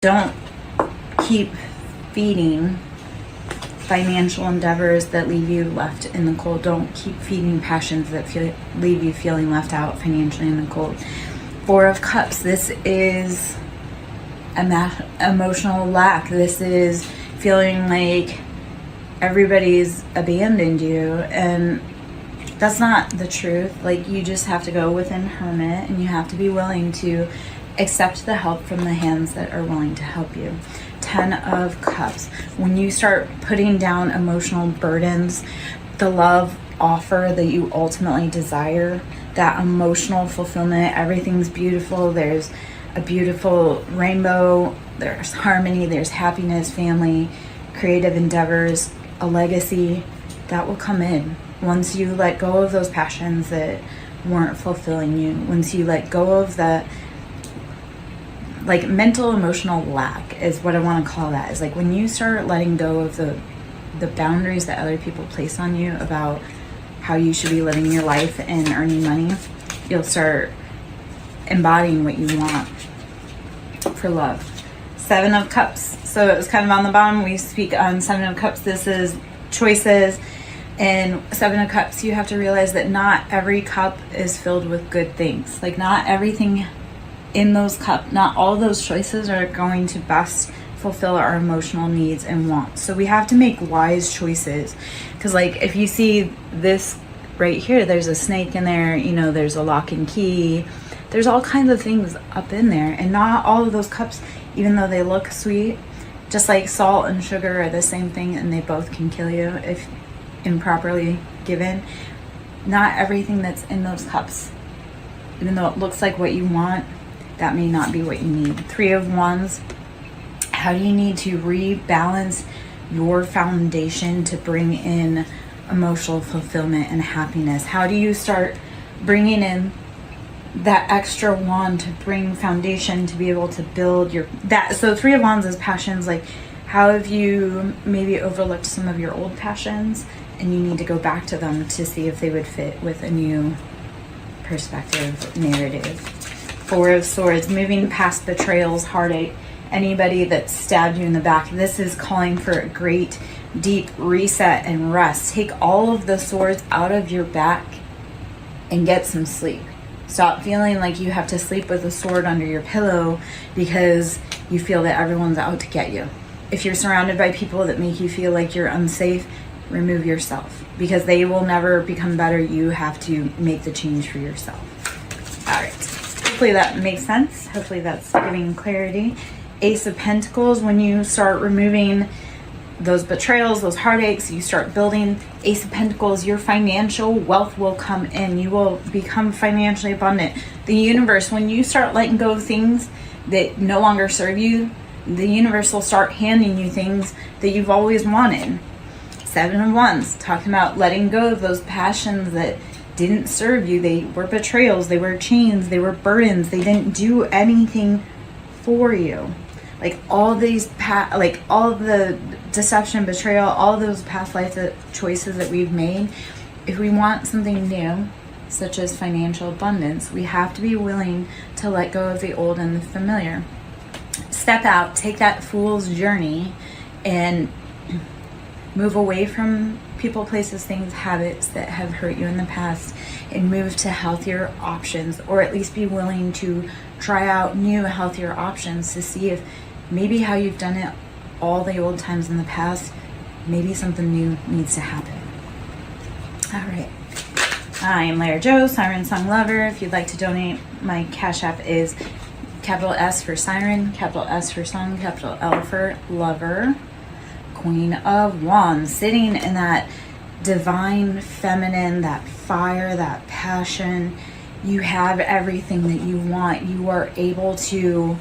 Don't keep feeding financial endeavors that leave you left in the cold. Don't keep feeding passions that leave you feeling left out financially in the cold. Four of Cups, this is emotional lack. This is feeling like everybody's abandoned you, and that's not the truth. Like, you just have to go within hermit, and you have to be willing to accept the help from the hands that are willing to help you. 10 of Cups, when you start putting down emotional burdens, the love offer that you ultimately desire, that emotional fulfillment, everything's beautiful, there's a beautiful rainbow, there's harmony, there's happiness, family, creative endeavors, a legacy, that will come in once you let go of those passions that weren't fulfilling you, once you let go of that, like, mental emotional lack is what I want to call that. Is like when you start letting go of the boundaries that other people place on you about how you should be living your life and earning money, you'll start embodying what you want for love. 7 of Cups, so it was kind of on the bottom. We speak on 7 of Cups. This is choices. And 7 of Cups, you have to realize that not every cup is filled with good things. Like, not everything in those cups, not all those choices are going to best fulfill our emotional needs and wants. So we have to make wise choices. Because, like, if you see this right here, there's a snake in there, you know, there's a lock and key, there's all kinds of things up in there. And not all of those cups, even though they look sweet, just like salt and sugar are the same thing, and they both can kill you if improperly given. Not everything that's in those cups, even though it looks like what you want, that may not be what you need. 3 of Wands, how do you need to rebalance your foundation to bring in emotional fulfillment and happiness? How do you start bringing in that extra wand to bring foundation to be able to build your that? So 3 of Wands is passions. Like, how have you maybe overlooked some of your old passions, and you need to go back to them to see if they would fit with a new perspective, narrative. 4 of Swords, moving past betrayals, heartache, anybody that stabbed you in the back. This is calling for a great deep reset and rest. Take all of the swords out of your back and get some sleep. Stop feeling like you have to sleep with a sword under your pillow because you feel that everyone's out to get you. If you're surrounded by people that make you feel like you're unsafe, remove yourself, because they will never become better. You have to make the change for yourself. All right. Hopefully that makes sense. Hopefully that's giving clarity. Ace of Pentacles, when you start removing those betrayals, those heartaches, you start building. Ace of Pentacles, your financial wealth will come in. You will become financially abundant. The universe, when you start letting go of things that no longer serve you, the universe will start handing you things that you've always wanted. 7 of Wands, talking about letting go of those passions that didn't serve you. They were betrayals, they were chains, they were burdens, they didn't do anything for you. Like, all these like all the deception, betrayal, all those past life choices that we've made, if we want something new, such as financial abundance, we have to be willing to let go of the old and the familiar. Step out, take that fool's journey, and move away from people, places, things, habits that have hurt you in the past, and move to healthier options, or at least be willing to try out new, healthier options to see if maybe how you've done it all the old times in the past, maybe something new needs to happen. All right. I am Lair Jo, SirenSong Lover. If you'd like to donate, my Cash App is capital S for Siren, capital S for Song, capital L for Lover. Queen of Wands, sitting in that divine feminine, that fire, that passion. You have everything that you want. You are able to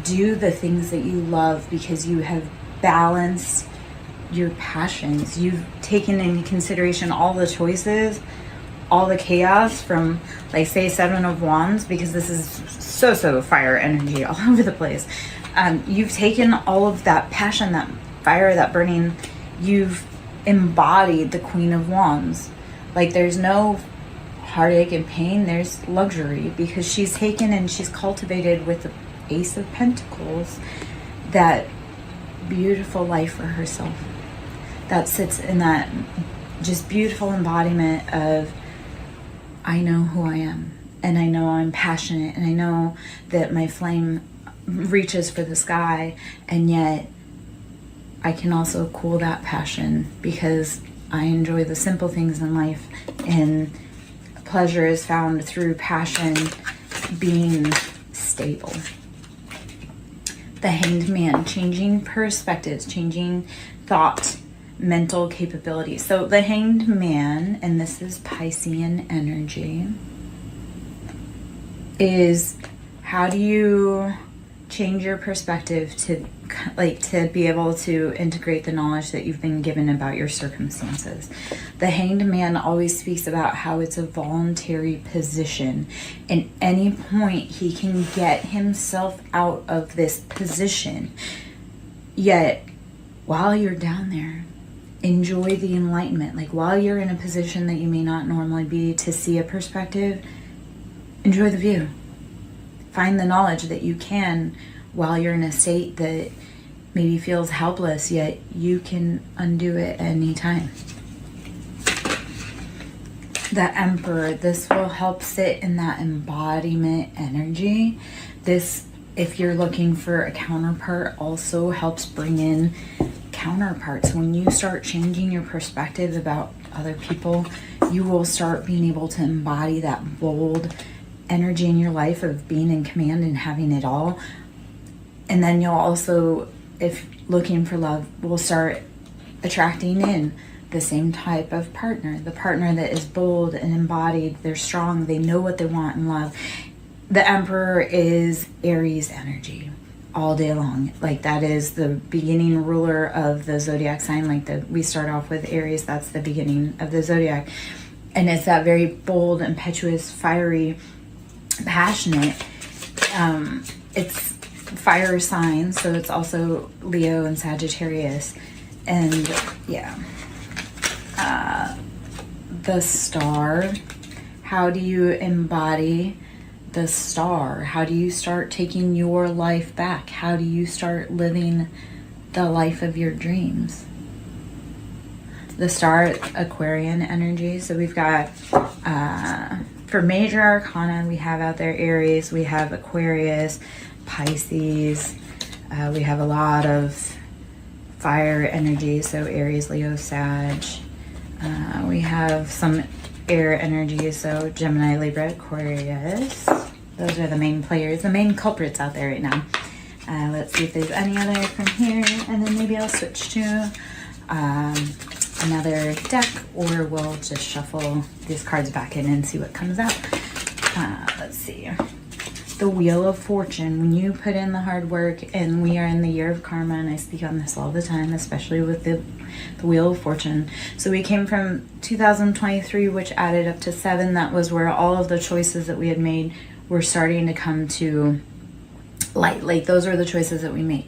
do the things that you love because you have balanced your passions. You've taken into consideration all the choices, all the chaos from, like, say, 7 of Wands, because this is so fire energy all over the place. You've taken all of that passion, that fire, that burning, you've embodied the Queen of Wands. Like, there's no heartache and pain, there's luxury, because she's taken and she's cultivated with the Ace of Pentacles that beautiful life for herself. That sits in that just beautiful embodiment of, I know who I am, and I know I'm passionate, and I know that my flame reaches for the sky, and yet I can also cool that passion because I enjoy the simple things in life, and pleasure is found through passion being stable. The Hanged Man, changing perspectives, changing thought, mental capabilities. So the Hanged Man, and this is Piscean energy, is how do you change your perspective to be able to integrate the knowledge that you've been given about your circumstances. The Hanged Man always speaks about how it's a voluntary position. At any point he can get himself out of this position. Yet while you're down there, enjoy the enlightenment. Like while you're in a position that you may not normally be to see a perspective, enjoy the view. Find the knowledge that you can while you're in a state that maybe feels helpless, yet you can undo it at any time. The Emperor, this will help sit in that embodiment energy. This, if you're looking for a counterpart, also helps bring in counterparts. When you start changing your perspective about other people, you will start being able to embody that bold energy in your life of being in command and having it all. And then you'll also, if looking for love, will start attracting in the same type of partner, the partner that is bold and embodied, they're strong, they know what they want in love. The Emperor is Aries energy all day long. Like that is the beginning ruler of the zodiac sign. We start off with Aries, that's the beginning of the zodiac. And it's that very bold, impetuous, fiery, passionate. It's fire signs, so it's also Leo and Sagittarius. And yeah, the Star, how do you embody the Star? How do you start taking your life back? How do you start living the life of your dreams? The Star, Aquarian energy. So we've got for major arcana, we have out there Aries, we have Aquarius, Pisces, we have a lot of fire energy, so Aries, Leo, Sag. We have some air energy, so Gemini, Libra, Aquarius. Those are the main players, the main culprits out there right now. Let's see if there's any other from here, and then maybe I'll switch to another deck, or we'll just shuffle these cards back in and see what comes out. Let's see. The Wheel of Fortune. When you put in the hard work, and we are in the year of karma, and I speak on this all the time, especially with the Wheel of Fortune. So we came from 2023, which added up to 7. That was where all of the choices that we had made were starting to come to light. Like those are the choices that we made.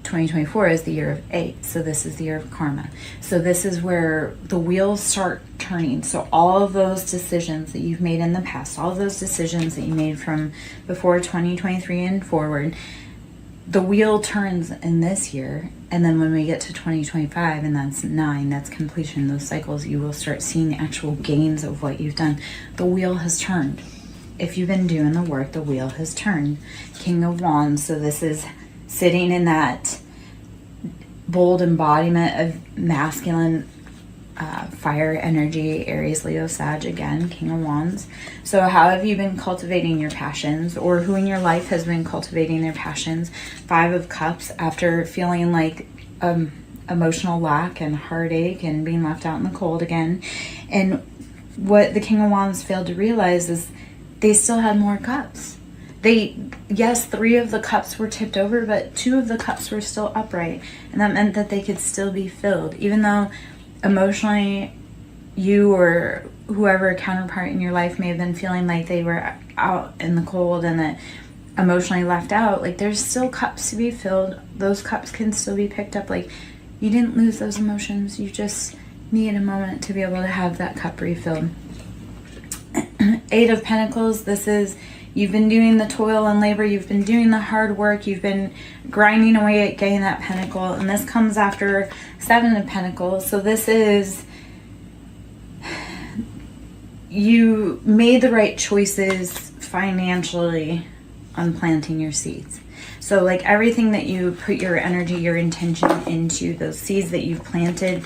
2024 is the year of 8, so this is the year of karma. So this is where the wheels start turning. So all of those decisions that you've made in the past, all of those decisions that you made from before 2023 and forward, the wheel turns in this year. And then when we get to 2025, and that's 9, that's completion, those cycles, you will start seeing the actual gains of what you've done. The wheel has turned. If you've been doing the work, the wheel has turned. King of Wands, so this is sitting in that bold embodiment of masculine fire energy, Aries, Leo, Sag, again, King of Wands. So how have you been cultivating your passions, or who in your life has been cultivating their passions? 5 of Cups, after feeling like emotional lack and heartache and being left out in the cold again. And what the King of Wands failed to realize is they still had more cups. Yes, 3 of the cups were tipped over, but 2 of the cups were still upright. And that meant that they could still be filled. Even though emotionally you or whoever counterpart in your life may have been feeling like they were out in the cold and that emotionally left out, like there's still cups to be filled. Those cups can still be picked up. Like you didn't lose those emotions. You just need a moment to be able to have that cup refilled. 8 of Pentacles, this is You've been doing the toil and labor. You've been doing the hard work. You've been grinding away at getting that pentacle. And this comes after 7 of Pentacles. So this is, you made the right choices financially on planting your seeds. So like everything that you put your energy, your intention into, those seeds that you've planted,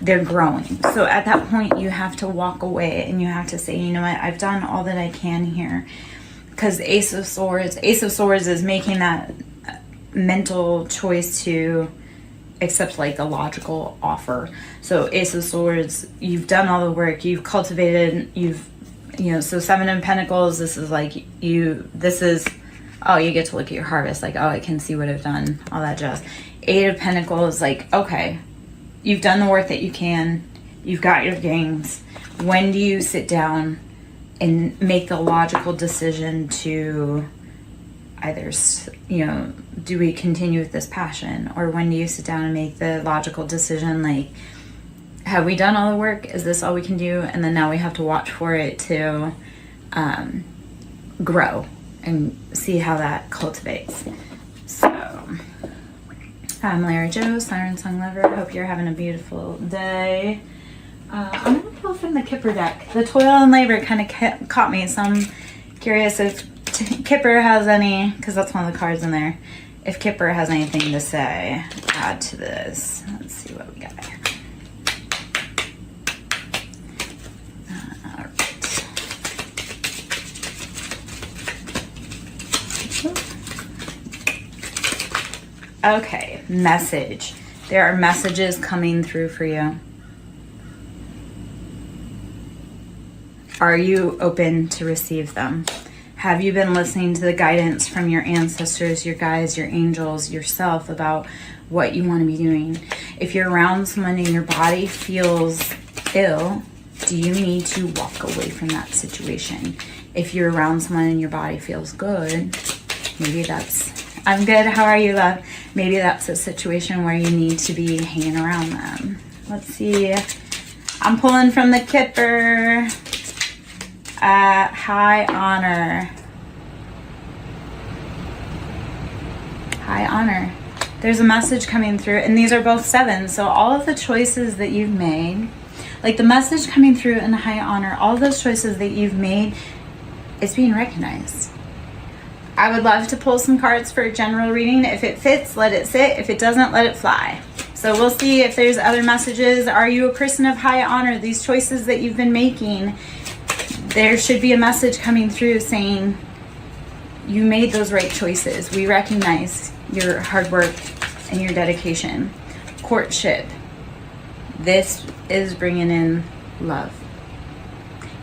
they're growing. So at that point you have to walk away and you have to say, you know what, I've done all that I can here. Because Ace of Swords is making that mental choice to accept like a logical offer. So Ace of Swords, you've done all the work, you've cultivated, so 7 of Pentacles, this is like oh, you get to look at your harvest, like, oh, I can see what I've done, all that jazz. 8 of Pentacles, like, okay, you've done the work that you can, you've got your gains. When do you sit down and make the logical decision to either, do we continue with this passion? Or when do you sit down and make the logical decision, like, have we done all the work? Is this all we can do? And then now we have to watch for it to grow and see how that cultivates. So, I'm Larry Joe, SirenSong Lover. Hope you're having a beautiful day. I'm going to pull from the Kipper deck. The toil and labor kind of caught me, so I'm curious if Kipper has any, because that's one of the cards in there, if Kipper has anything to say, add to this. Let's see what we got here. Okay, message. There are messages coming through for you. Are you open to receive them? Have you been listening to the guidance from your ancestors, your guides, your angels, yourself about what you want to be doing? If you're around someone and your body feels ill, do you need to walk away from that situation? If you're around someone and your body feels good, maybe that's, I'm good, how are you, love? Maybe that's a situation where you need to be hanging around them. Let's see. I'm pulling from the Kipper. High honor. High honor. There's a message coming through, and these are both 7. So all of the choices that you've made, like the message coming through in high honor, all of those choices that you've made, it's being recognized. I would love to pull some cards for a general reading. If it fits, let it sit. If it doesn't, let it fly. So we'll see if there's other messages. Are you a person of high honor? These choices that you've been making, there should be a message coming through saying you made those right choices. We recognize your hard work and your dedication. Courtship. This is bringing in love.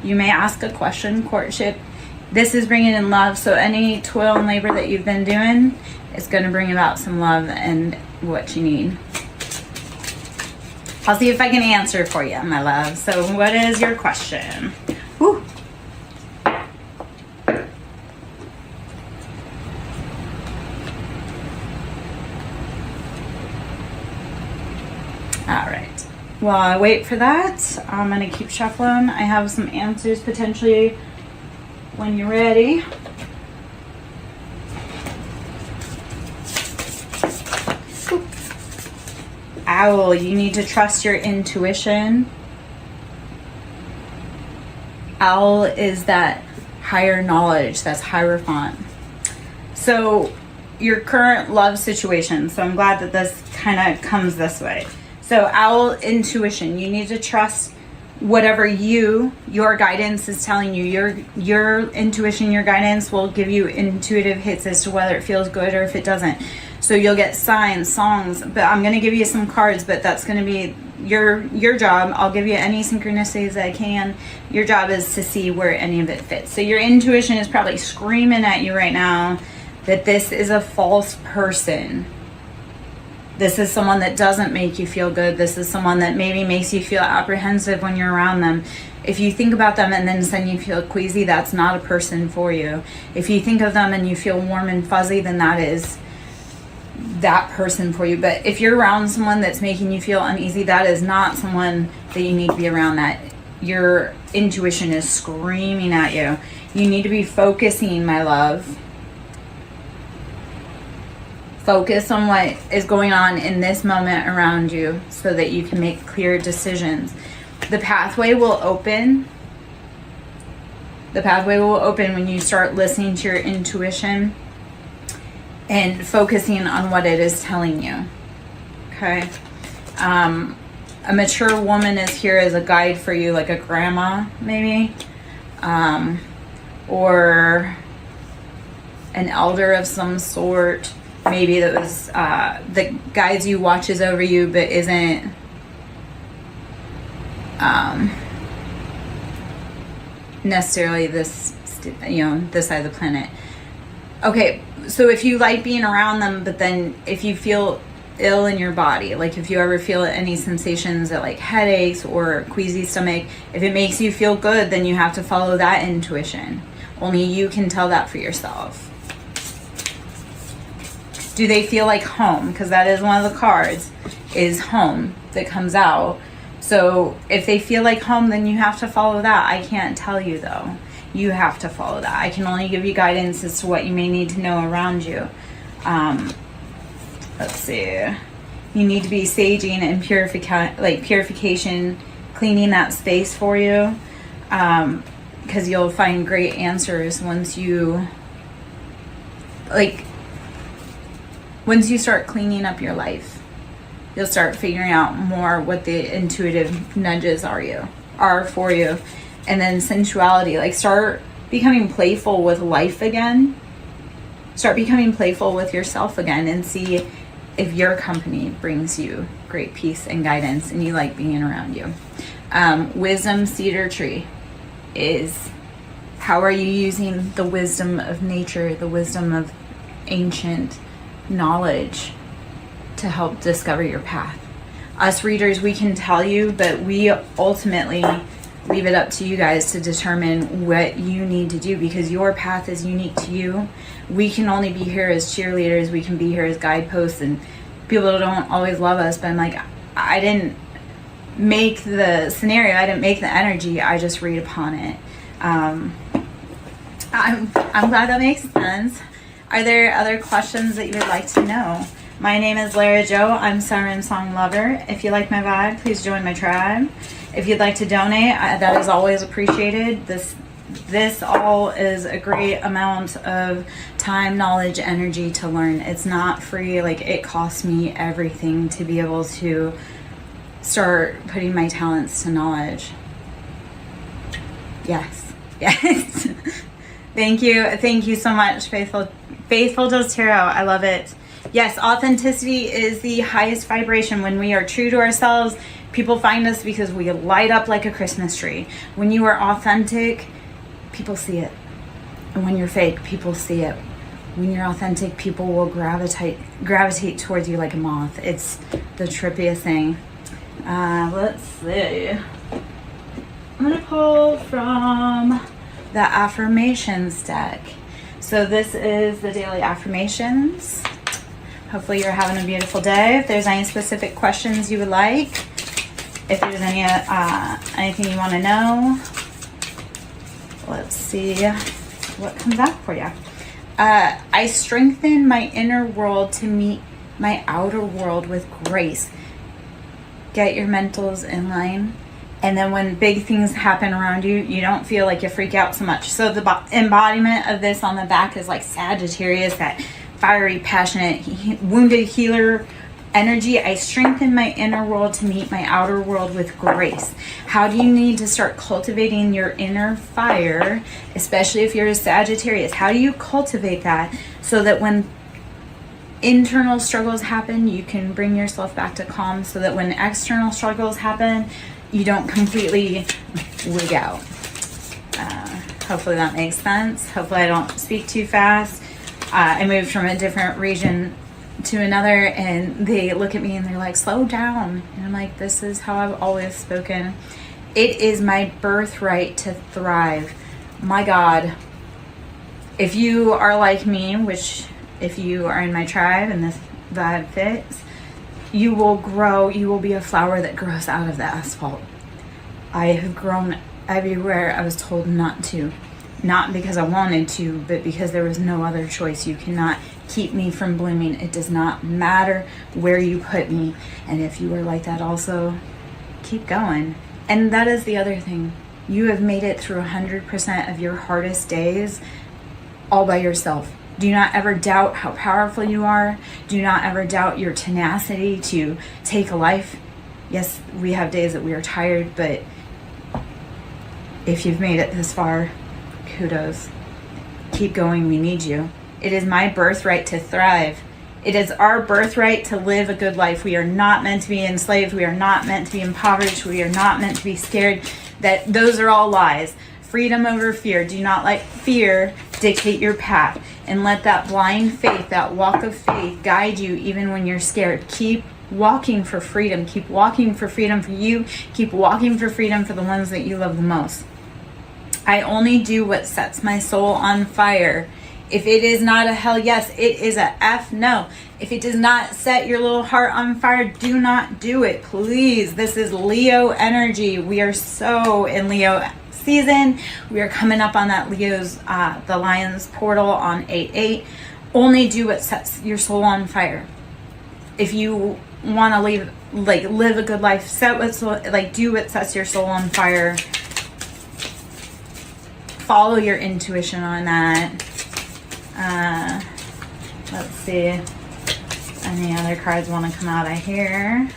You may ask a question. Courtship. This is bringing in love. So any toil and labor that you've been doing is going to bring about some love and what you need. I'll see if I can answer for you, my love. So what is your question? Whew. All right. While I wait for that, I'm going to keep shuffling. I have some answers potentially when you're ready. Owl, you need to trust your intuition. Owl is that higher knowledge, that's Hierophant. So your current love situation, so I'm glad that this kind of comes this way. So owl, intuition, you need to trust whatever your guidance is telling you. Your intuition, your guidance will give you intuitive hits as to whether it feels good or if it doesn't. So you'll get signs, songs, but I'm going to give you some cards, but that's going to be your job. I'll give you any synchronicities that I can. Your job is to see where any of it fits. So your intuition is probably screaming at you right now that this is a false person. This is someone that doesn't make you feel good. This is someone that maybe makes you feel apprehensive when you're around them. If you think about them and then suddenly you feel queasy, that's not a person for you. If you think of them and you feel warm and fuzzy, then that is that person for you. But if you're around someone that's making you feel uneasy, that is not someone that you need to be around. That your intuition is screaming at you. You need to be focusing, my love. Focus on what is going on in this moment around you so that you can make clear decisions. The pathway will open. The pathway will open when you start listening to your intuition and focusing on what it is telling you. Okay? A mature woman is here as a guide for you, like a grandma, maybe. Or an elder of some sort. Maybe that was that guides you, watches over you, but isn't necessarily this, this side of the planet. Okay, so if you like being around them, but then if you feel ill in your body, like if you ever feel any sensations that like headaches or queasy stomach, if it makes you feel good, then you have to follow that intuition. Only you can tell that for yourself. Do they feel like home? Because that is one of the cards, is home, that comes out. So if they feel like home, then you have to follow that. I can't tell you though. You have to follow that. I can only give you guidance as to what you may need to know around you. Let's see. You need to be saging and purification, cleaning that space for you. Because you'll find great answers once you start cleaning up your life. You'll start figuring out more what the intuitive nudges are for you. And then sensuality, like start becoming playful with life again. Start becoming playful with yourself again and see if your company brings you great peace and guidance and you like being around you. Wisdom cedar tree is, how are you using the wisdom of nature, the wisdom of ancient knowledge to help discover your path? Us readers, we can tell you, but we ultimately leave it up to you guys to determine what you need to do, because your path is unique to you. We can only be here as cheerleaders, we can be here as guideposts, and people don't always love us, but I'm like, I didn't make the scenario, I didn't make the energy, I just read upon it. I'm glad that makes sense. Are there other questions that you would like to know? My name is Lara Jo. I'm SirenSong Lover. If you like my vibe, please join my tribe. If you'd like to donate, that is always appreciated. This all is a great amount of time, knowledge, energy to learn. It's not free. Like, it costs me everything to be able to start putting my talents to knowledge. Yes. Thank you so much, Faithful Does Tarot. I love it. Yes, authenticity is the highest vibration. When we are true to ourselves, people find us because we light up like a Christmas tree. When you are authentic, people see it. And when you're fake, people see it. When you're authentic, people will gravitate towards you like a moth. It's the trippiest thing. Let's see. I'm going to pull from the affirmations deck. So this is the daily affirmations. Hopefully you're having a beautiful day. If there's any specific questions you would like, if there's anything you want to know, let's see what comes out for you. I strengthen my inner world to meet my outer world with grace. Get your mentals in line. And then when big things happen around you, you don't feel like you freak out so much. So the embodiment of this on the back is like Sagittarius, that fiery, passionate, wounded healer energy. I strengthen my inner world to meet my outer world with grace. How do you need to start cultivating your inner fire, especially if you're a Sagittarius? How do you cultivate that so that when internal struggles happen, you can bring yourself back to calm, so that when external struggles happen, you don't completely wig out. Hopefully that makes sense. Hopefully I don't speak too fast. I moved from a different region to another, and they look at me and they're like, slow down. And I'm like, this is how I've always spoken. It is my birthright to thrive. My God, if you are like me, which if you are in my tribe and this vibe fits, you will grow. You will be a flower that grows out of the asphalt. I have grown everywhere I was told not to. Not because I wanted to, but because there was no other choice. You cannot keep me from blooming. It does not matter where you put me. And if you are like that also, keep going. And that is the other thing. You have made it through 100% of your hardest days all by yourself. Do not ever doubt how powerful you are. Do not ever doubt your tenacity to take a life. Yes, we have days that we are tired, but if you've made it this far, kudos. Keep going, we need you. It is my birthright to thrive. It is our birthright to live a good life. We are not meant to be enslaved. We are not meant to be impoverished. We are not meant to be scared. Those are all lies. Freedom over fear. Do not let fear dictate your path. And let that blind faith, that walk of faith, guide you even when you're scared. Keep walking for freedom. Keep walking for freedom for you. Keep walking for freedom for the ones that you love the most. I only do what sets my soul on fire. If it is not a hell yes, it is a F no. If it does not set your little heart on fire, do not do it, please. This is Leo energy. We are so in Leo season. We are coming up on that Leo's, the Lion's portal on 8/8. Only do what sets your soul on fire. If you want to live a good life, do what sets your soul on fire. Follow your intuition on that. Let's see. Any other cards want to come out of here?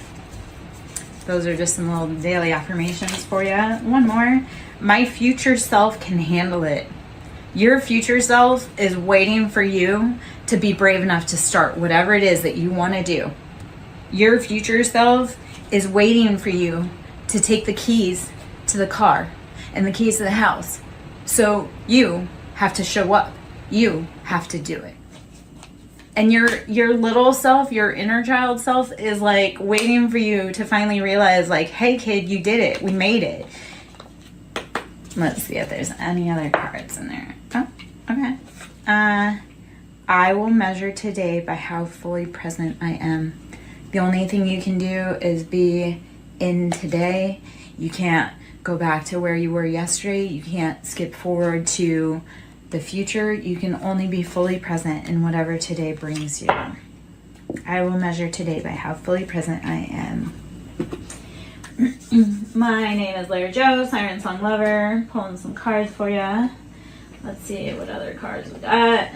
Those are just some little daily affirmations for you. One more. My future self can handle it. Your future self is waiting for you to be brave enough to start whatever it is that you want to do. Your future self is waiting for you to take the keys to the car and the keys to the house. So you have to show up. You have to do it. And your little self, your inner child self is like waiting for you to finally realize like, hey kid, you did it. We made it. Let's see if there's any other cards in there. Oh, okay. I will measure today by how fully present I am. The only thing you can do is be in today. You can't go back to where you were yesterday. You can't skip forward to the future. You can only be fully present in whatever today brings you. I will measure today by how fully present I am. My name is Larry Joe, SirenSong lover. Pulling some cards for you. Let's see what other cards we got.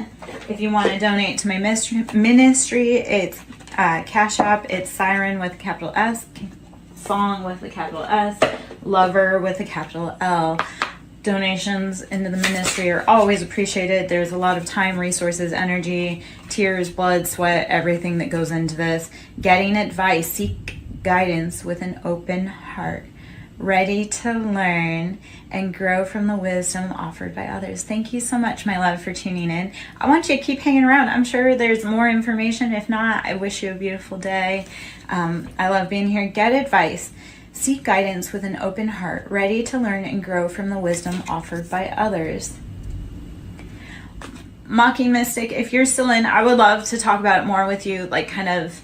If you want to donate to my ministry, it's Cash App. It's Siren with a capital S, Song with a capital S, Lover with a capital L. Donations into the ministry are always appreciated. There's a lot of time, resources, energy, tears, blood, sweat, everything that goes into this. Getting advice, seek guidance with an open heart, ready to learn and grow from the wisdom offered by others. Thank you so much, my love, for tuning in. I want you to keep hanging around. I'm sure there's more information. If not, I wish you a beautiful day. I love being here. Get advice. Seek guidance with an open heart, ready to learn and grow from the wisdom offered by others. Mocking Mystic, if you're still in, I would love to talk about it more with you, like kind of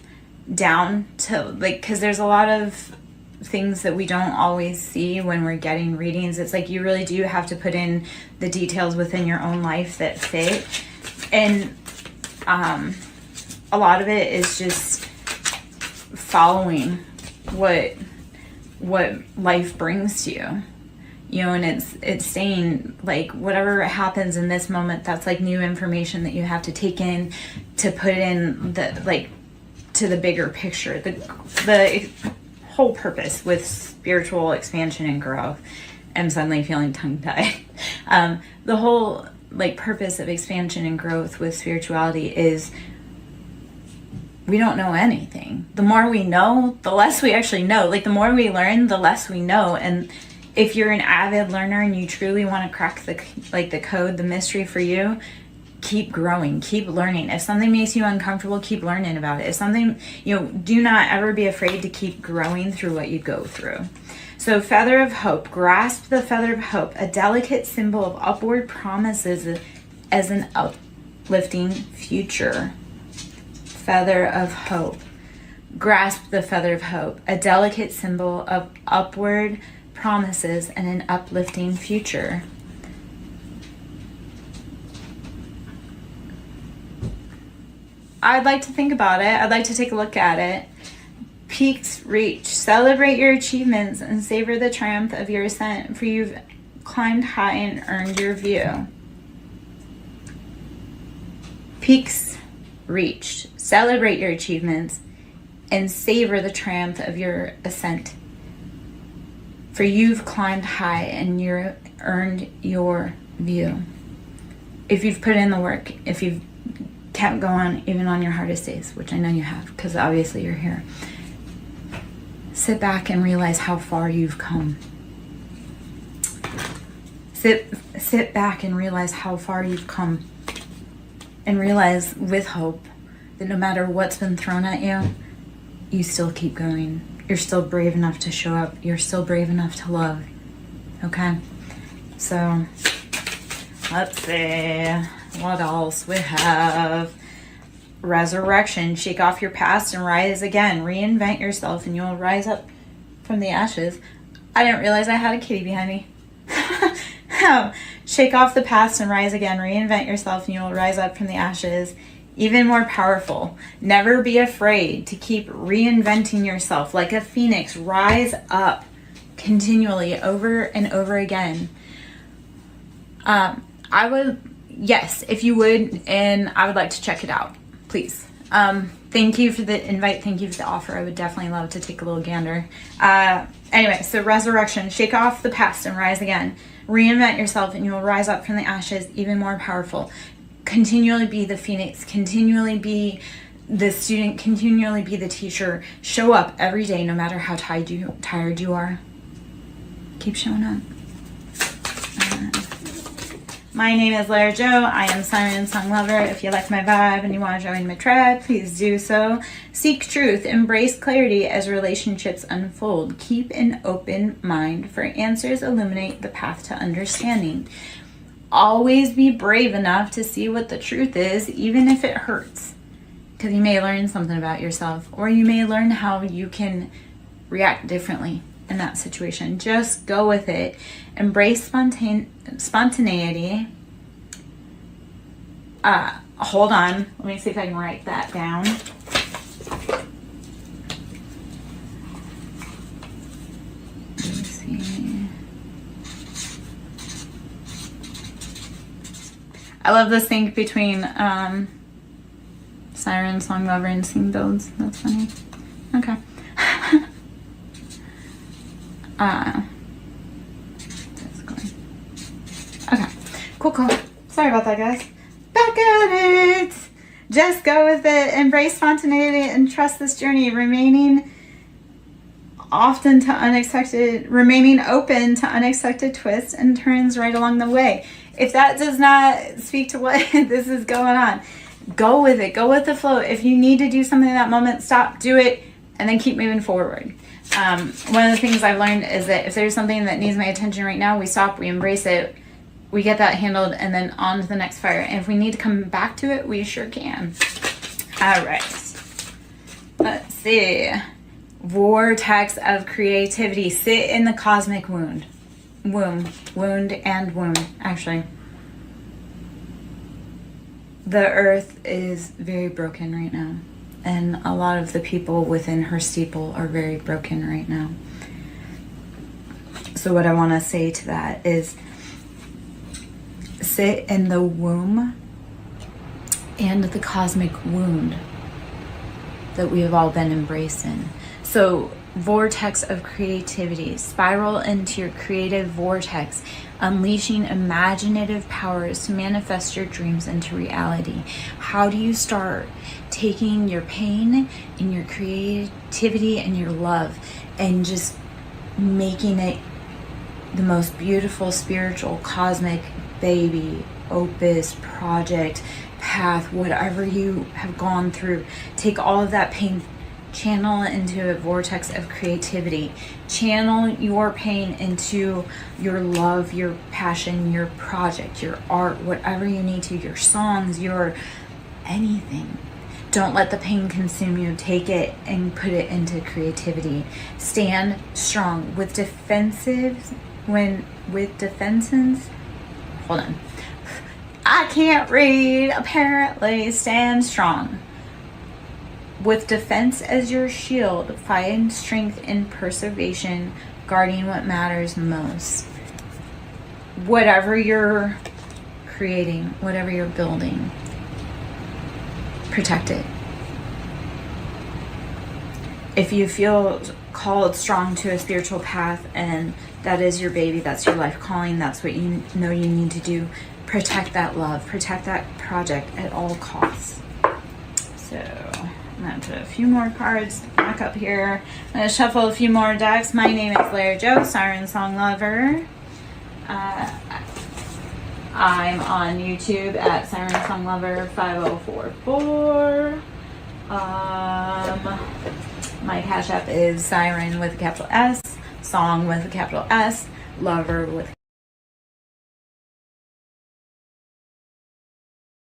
down to, like, because there's a lot of things that we don't always see when we're getting readings. It's like you really do have to put in the details within your own life that fit. And a lot of it is just following what life brings to you, and it's saying like whatever happens in this moment, that's like new information that you have to take in to put in to the bigger picture, the whole purpose with spiritual expansion and growth. I'm suddenly feeling tongue-tied. The whole purpose of expansion and growth with spirituality is we don't know anything. The more we know, the less we actually know. The more we learn, the less we know. And if you're an avid learner and you truly want to crack the code, the mystery for you, keep growing, keep learning. If something makes you uncomfortable, keep learning about it. If something, do not ever be afraid to keep growing through what you go through. So Feather of Hope, grasp the feather of hope, a delicate symbol of upward promises as an uplifting future. Feather of Hope. Grasp the feather of hope, a delicate symbol of upward promises, and an uplifting future. I'd like to think about it. I'd like to take a look at it. Peaks reached. Celebrate your achievements and savor the triumph of your ascent, for you've climbed high and earned your view. Peaks reached. Celebrate your achievements and savor the triumph of your ascent, for you've climbed high and you've earned your view. If you've put in the work, if you've kept going even on your hardest days, which I know you have, because obviously you're here, sit back and realize how far you've come. Sit back and realize how far you've come, and realize with hope that no matter what's been thrown at you, you still keep going. You're still brave enough to show up. You're still brave enough to love. Okay? So, let's see. What else we have? Resurrection. Shake off your past and rise again. Reinvent yourself and you'll rise up from the ashes. I didn't realize I had a kitty behind me. Shake off the past and rise again. Reinvent yourself and you will rise up from the ashes. Even more powerful. Never be afraid to keep reinventing yourself. Like a phoenix, rise up continually over and over again. I would, yes, if you would, and I would like to check it out, please. Thank you for the invite. Thank you for the offer. I would definitely love to take a little gander. Anyway, so resurrection. Shake off the past and rise again. Reinvent yourself and you will rise up from the ashes even more powerful. Continually be the phoenix. Continually be the student. Continually be the teacher. Show up every day no matter how tired you are. Keep showing up. My name is Lara Jo. I am SirenSong lover. If you like my vibe and you want to join my tribe, please do so. Seek truth. Embrace clarity as relationships unfold. Keep an open mind, for answers illuminate the path to understanding. Always be brave enough to see what the truth is, even if it hurts. Because you may learn something about yourself, or you may learn how you can react differently in that situation. Just go with it. Embrace spontaneity. Hold on. Let me see if I can write that down. Let me see. I love the sync between SirenSong lover and Sing Builds. That's funny. Okay. Okay, cool. Sorry about that, guys. Back at it. Just go with it. Embrace spontaneity and trust this journey. Remaining open to unexpected twists and turns right along the way. If that does not speak to what this is going on, go with it. Go with the flow. If you need to do something in that moment, stop, do it, and then keep moving forward. One of the things I've learned is that if there's something that needs my attention right now, we stop, we embrace it, we get that handled, and then on to the next fire. And if we need to come back to it, we sure can. All right. Let's see. Vortex of creativity. Sit in the cosmic wound, actually. The earth is very broken right now. And a lot of the people within her steeple are very broken right now. So what I want to say to that is, sit in the womb and the cosmic wound that we have all been embraced in. So vortex of creativity. Spiral into your creative vortex, unleashing imaginative powers to manifest your dreams into reality. How do you start? Taking your pain and your creativity and your love and just making it the most beautiful, spiritual, cosmic baby, opus, project, path, whatever you have gone through. Take all of that pain, channel it into a vortex of creativity. Channel your pain into your love, your passion, your project, your art, whatever you need to, your songs, your anything. Don't let the pain consume you. Take it and put it into creativity. Stand strong. With defensives, hold on. I can't read, apparently. Stand strong. With defense as your shield, find strength in preservation, guarding what matters most. Whatever you're creating, whatever you're building, protect it. If you feel called strong to a spiritual path and that is your baby, that's your life calling, that's what you know you need to do, protect that love, protect that project at all costs. So I'm going to put a few more cards back up here. I'm going to shuffle a few more decks. My name is Larry Joe, SirenSong Lover. I'm on YouTube at SirenSong Lover 5044. My Cash App is Siren with a capital S, Song with a capital S, Lover with